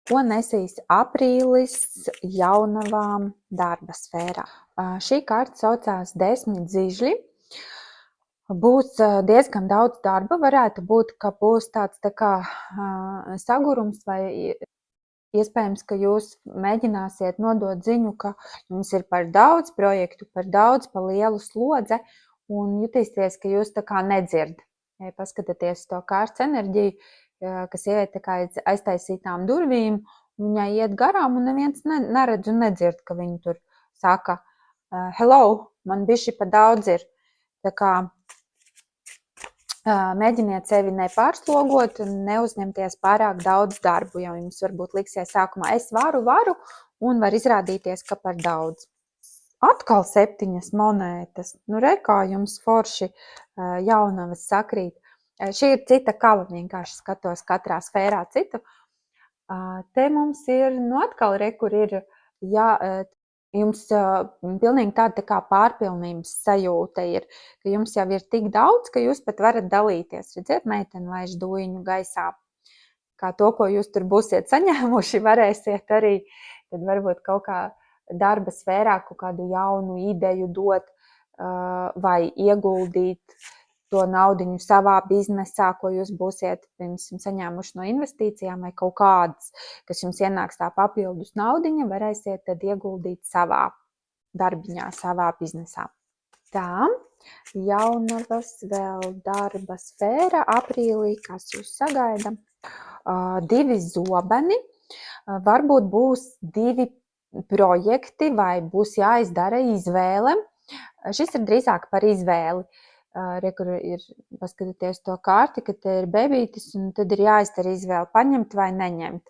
Ko nesīs aprīlis jaunavām darba sfērā? Šī karta saucās 10 zižļi. Būs diezgan daudz darba. Varētu būt, ka būs tāds tā kā sagurums vai iespējams, ka jūs mēģināsiet nodot ziņu, ka jums ir par daudz projektu, par daudz, pa lielu slodze un jutīsieties, ka jūs tā kā nedzird. Ja paskatāties to kārtas enerģiju, ka sieviete tā kā aiztaisītām durvīm, viņai iet garām un neviens neredz un nedzird, ka viņi tur saka, hello, man bišķi pa daudz ir. Tā kā mēģiniet sevi nepārslogot un neuzņemties pārāk daudz darbu, jo jums varbūt liksies sākumā es varu, un var izrādīties, ka par daudz. Atkal 7 monētas. Nu, re, kā jums forši jaunavas sakrīt. Šī ir cita kava, vienkārši skatos katrā sfērā citu. Te mums ir, nu atkal re, kur ir, jums pilnīgi tāda tā kā pārpilnības sajūta ir, ka jums jau ir tik daudz, ka jūs pat varat dalīties. Redziet, meiteni laiž dūjiņu gaisā. Kā to, ko jūs tur būsiet saņēmuši, varēsiet arī tad varbūt kaut kā darba sfērā kaut kādu jaunu ideju dot vai ieguldīt to naudiņu savā biznesā, ko jūs būsiet saņēmuši no investīcijām vai kaut kādas, kas jums ienāks tā papildus naudiņa, varēsiet tad ieguldīt savā darbiņā, savā biznesā. Tā, jaunavas vēl darba sfēra aprīlī, kas jūs sagaida? 2 zobeni, varbūt būs 2 projekti vai būs jāizdara izvēle. Šis ir drīzāk par izvēli. Re, kur ir, paskatieties to karti, ka te ir bebītis un tad ir jāizdara izvēle paņemt vai neņemt.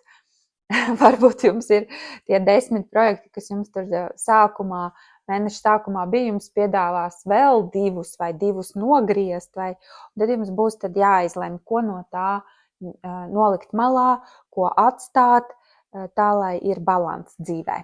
Varbūt jums ir tie 10 projekti, kas jums tur sākumā, mēneša sākumā bija, jums piedāvās vēl 2 vai 2 nogriezt, vai tad jums būs tad jāizlem, ko no tā nolikt malā, ko atstāt, tā, lai ir balans dzīvē.